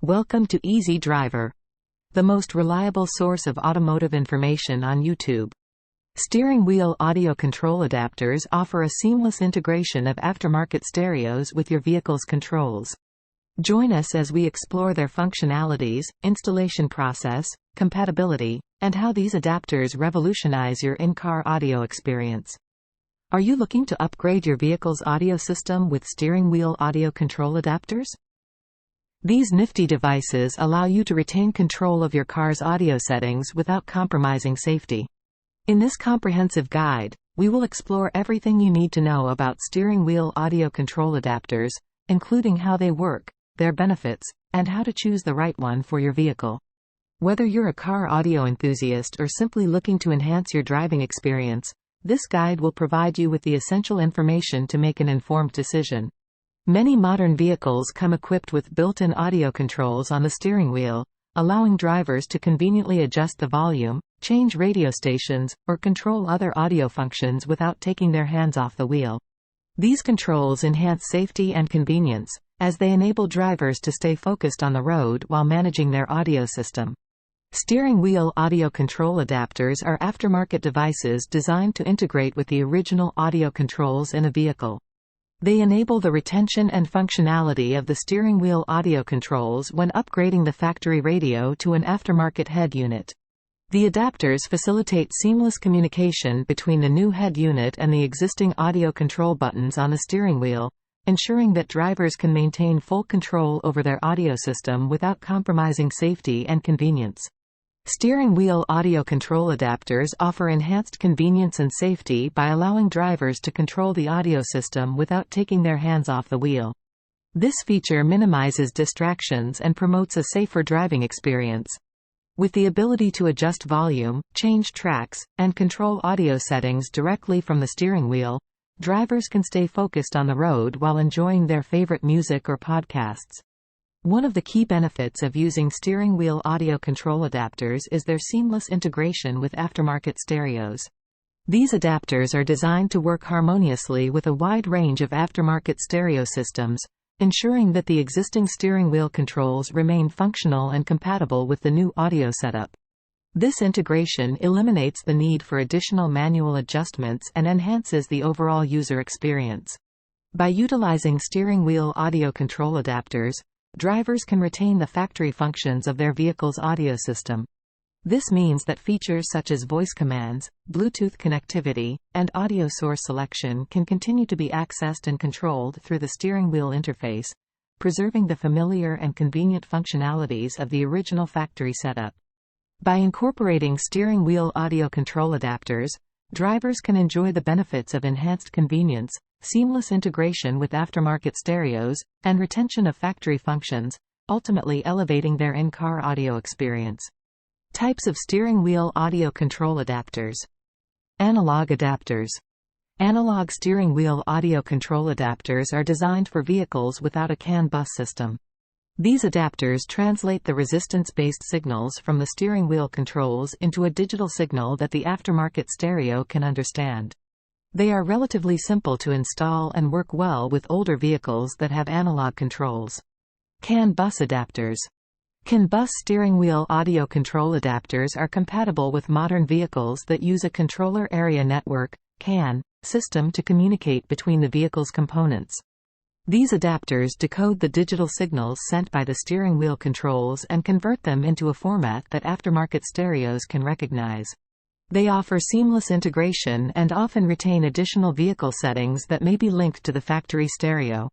Welcome to Easy Driver, the most reliable source of automotive information on YouTube. Steering wheel audio control adapters offer a seamless integration of aftermarket stereos with your vehicle's controls. Join us as we explore their functionalities, installation process, compatibility, and how these adapters revolutionize your in-car audio experience. Are you looking to upgrade your vehicle's audio system with steering wheel audio control adapters? These nifty devices allow you to retain control of your car's audio settings without compromising safety. In this comprehensive guide, we will explore everything you need to know about steering wheel audio control adapters, including how they work, their benefits, and how to choose the right one for your vehicle. Whether you're a car audio enthusiast or simply looking to enhance your driving experience, this guide will provide you with the essential information to make an informed decision. Many modern vehicles come equipped with built-in audio controls on the steering wheel, allowing drivers to conveniently adjust the volume, change radio stations, or control other audio functions without taking their hands off the wheel. These controls enhance safety and convenience, as they enable drivers to stay focused on the road while managing their audio system. Steering wheel audio control adapters are aftermarket devices designed to integrate with the original audio controls in a vehicle. They enable the retention and functionality of the steering wheel audio controls when upgrading the factory radio to an aftermarket head unit. The adapters facilitate seamless communication between the new head unit and the existing audio control buttons on the steering wheel, ensuring that drivers can maintain full control over their audio system without compromising safety and convenience. Steering wheel audio control adapters offer enhanced convenience and safety by allowing drivers to control the audio system without taking their hands off the wheel. This feature minimizes distractions and promotes a safer driving experience. With the ability to adjust volume, change tracks, and control audio settings directly from the steering wheel, drivers can stay focused on the road while enjoying their favorite music or podcasts. One of the key benefits of using steering wheel audio control adapters is their seamless integration with aftermarket stereos. These adapters are designed to work harmoniously with a wide range of aftermarket stereo systems, ensuring that the existing steering wheel controls remain functional and compatible with the new audio setup. This integration eliminates the need for additional manual adjustments and enhances the overall user experience. By utilizing steering wheel audio control adapters, drivers can retain the factory functions of their vehicle's audio system. This means that features such as voice commands, Bluetooth connectivity, and audio source selection can continue to be accessed and controlled through the steering wheel interface, preserving the familiar and convenient functionalities of the original factory setup. By incorporating steering wheel audio control adapters, drivers can enjoy the benefits of enhanced convenience, seamless integration with aftermarket stereos, and retention of factory functions, ultimately elevating their in-car audio experience. Types of steering wheel audio control adapters. Analog adapters. Analog steering wheel audio control adapters are designed for vehicles without a CAN bus system. These adapters translate the resistance-based signals from the steering wheel controls into a digital signal that the aftermarket stereo can understand. They are relatively simple to install and work well with older vehicles that have analog controls. CAN bus adapters. CAN bus steering wheel audio control adapters are compatible with modern vehicles that use a controller area network (CAN) system to communicate between the vehicle's components. These adapters decode the digital signals sent by the steering wheel controls and convert them into a format that aftermarket stereos can recognize. They offer seamless integration and often retain additional vehicle settings that may be linked to the factory stereo.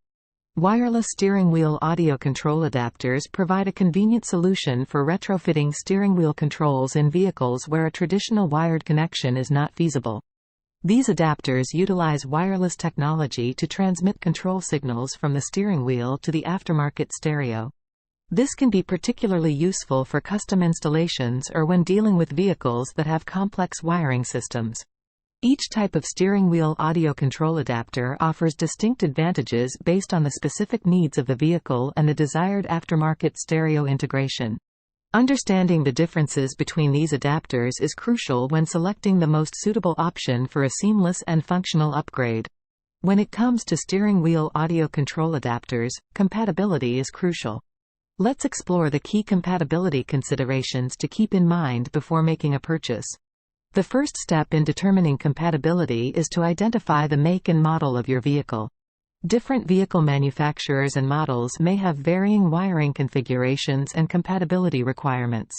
Wireless steering wheel audio control adapters provide a convenient solution for retrofitting steering wheel controls in vehicles where a traditional wired connection is not feasible. These adapters utilize wireless technology to transmit control signals from the steering wheel to the aftermarket stereo. This can be particularly useful for custom installations or when dealing with vehicles that have complex wiring systems. Each type of steering wheel audio control adapter offers distinct advantages based on the specific needs of the vehicle and the desired aftermarket stereo integration. Understanding the differences between these adapters is crucial when selecting the most suitable option for a seamless and functional upgrade. When it comes to steering wheel audio control adapters, compatibility is crucial. Let's explore the key compatibility considerations to keep in mind before making a purchase. The first step in determining compatibility is to identify the make and model of your vehicle. Different vehicle manufacturers and models may have varying wiring configurations and compatibility requirements.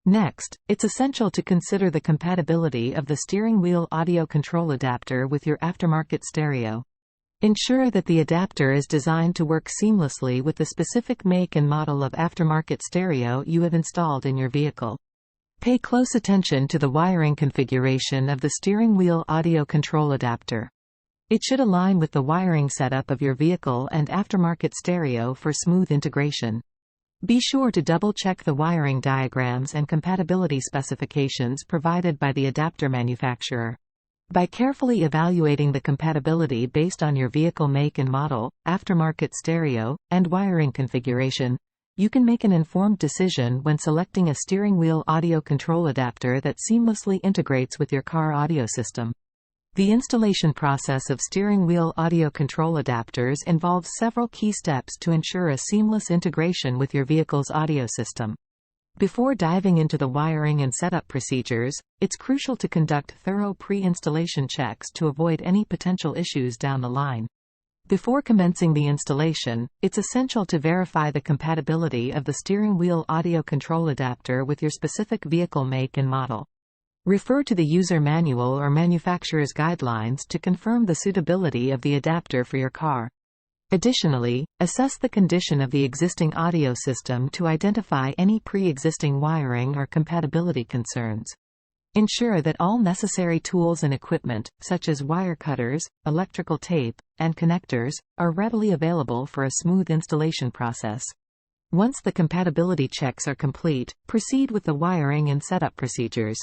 Next, it's essential to consider the compatibility of the steering wheel audio control adapter with your aftermarket stereo. Ensure that the adapter is designed to work seamlessly with the specific make and model of aftermarket stereo you have installed in your vehicle. Pay close attention to the wiring configuration of the steering wheel audio control adapter. It should align with the wiring setup of your vehicle and aftermarket stereo for smooth integration. Be sure to double-check the wiring diagrams and compatibility specifications provided by the adapter manufacturer. By carefully evaluating the compatibility based on your vehicle make and model, aftermarket stereo, and wiring configuration, you can make an informed decision when selecting a steering wheel audio control adapter that seamlessly integrates with your car audio system. The installation process of steering wheel audio control adapters involves several key steps to ensure a seamless integration with your vehicle's audio system. Before diving into the wiring and setup procedures, it's crucial to conduct thorough pre-installation checks to avoid any potential issues down the line. Before commencing the installation, it's essential to verify the compatibility of the steering wheel audio control adapter with your specific vehicle make and model. Refer to the user manual or manufacturer's guidelines to confirm the suitability of the adapter for your car. Additionally, assess the condition of the existing audio system to identify any pre-existing wiring or compatibility concerns. Ensure that all necessary tools and equipment, such as wire cutters, electrical tape, and connectors, are readily available for a smooth installation process. Once the compatibility checks are complete, proceed with the wiring and setup procedures.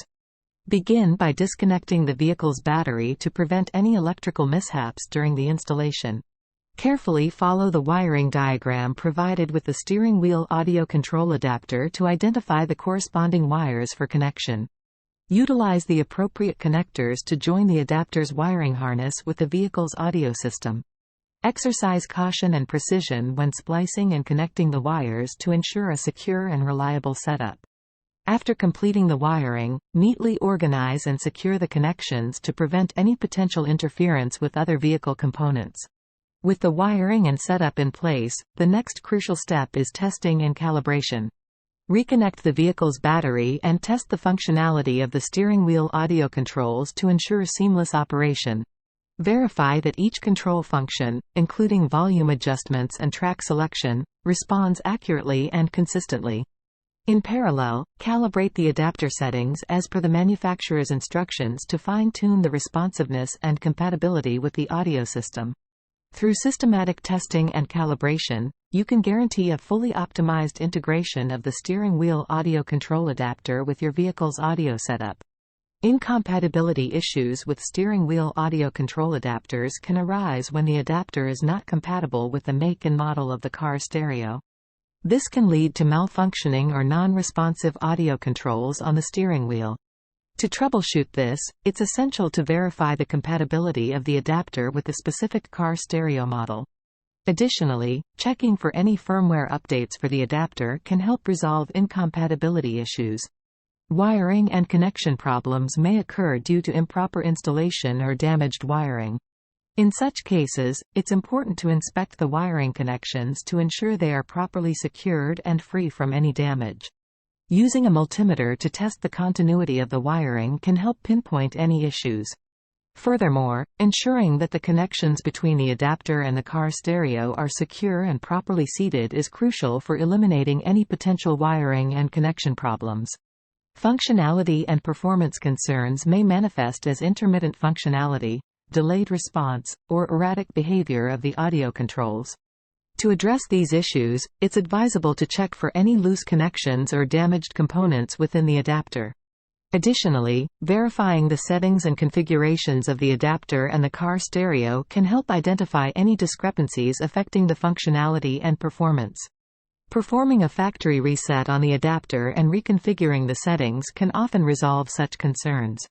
Begin by disconnecting the vehicle's battery to prevent any electrical mishaps during the installation. Carefully follow the wiring diagram provided with the steering wheel audio control adapter to identify the corresponding wires for connection. Utilize the appropriate connectors to join the adapter's wiring harness with the vehicle's audio system. Exercise caution and precision when splicing and connecting the wires to ensure a secure and reliable setup. After completing the wiring, neatly organize and secure the connections to prevent any potential interference with other vehicle components. With the wiring and setup in place, the next crucial step is testing and calibration. Reconnect the vehicle's battery and test the functionality of the steering wheel audio controls to ensure seamless operation. Verify that each control function, including volume adjustments and track selection, responds accurately and consistently. In parallel, calibrate the adapter settings as per the manufacturer's instructions to fine-tune the responsiveness and compatibility with the audio system. Through systematic testing and calibration, you can guarantee a fully optimized integration of the steering wheel audio control adapter with your vehicle's audio setup. Incompatibility issues with steering wheel audio control adapters can arise when the adapter is not compatible with the make and model of the car stereo. This can lead to malfunctioning or non-responsive audio controls on the steering wheel. To troubleshoot this, it's essential to verify the compatibility of the adapter with the specific car stereo model. Additionally, checking for any firmware updates for the adapter can help resolve incompatibility issues. Wiring and connection problems may occur due to improper installation or damaged wiring. In such cases, it's important to inspect the wiring connections to ensure they are properly secured and free from any damage. Using a multimeter to test the continuity of the wiring can help pinpoint any issues. Furthermore, ensuring that the connections between the adapter and the car stereo are secure and properly seated is crucial for eliminating any potential wiring and connection problems. Functionality and performance concerns may manifest as intermittent functionality, delayed response, or erratic behavior of the audio controls. To address these issues, it's advisable to check for any loose connections or damaged components within the adapter. Additionally, verifying the settings and configurations of the adapter and the car stereo can help identify any discrepancies affecting the functionality and performance. Performing a factory reset on the adapter and reconfiguring the settings can often resolve such concerns.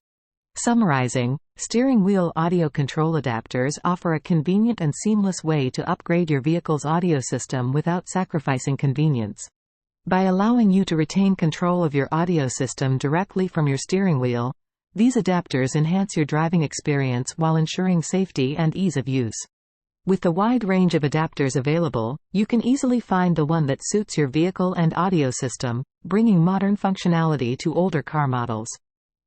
Summarizing, steering wheel audio control adapters offer a convenient and seamless way to upgrade your vehicle's audio system without sacrificing convenience. By allowing you to retain control of your audio system directly from your steering wheel, these adapters enhance your driving experience while ensuring safety and ease of use. With the wide range of adapters available, you can easily find the one that suits your vehicle and audio system, bringing modern functionality to older car models.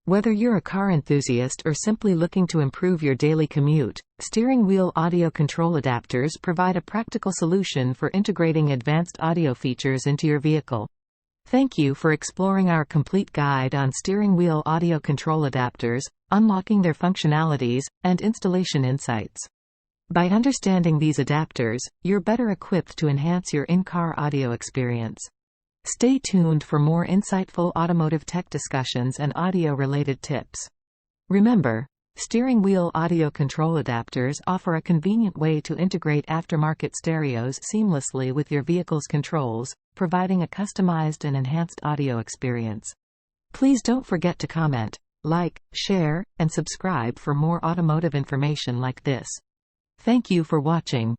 Whether you're a car enthusiast or simply looking to improve your daily commute, steering wheel audio control adapters provide a practical solution for integrating advanced audio features into your vehicle. Thank you for exploring our complete guide on steering wheel audio control adapters, unlocking their functionalities, and installation insights. By understanding these adapters, you're better equipped to enhance your in-car audio experience. Stay tuned for more insightful automotive tech discussions and audio-related tips. Remember, steering wheel audio control adapters offer a convenient way to integrate aftermarket stereos seamlessly with your vehicle's controls, providing a customized and enhanced audio experience. Please don't forget to comment, like, share, and subscribe for more automotive information like this. Thank you for watching.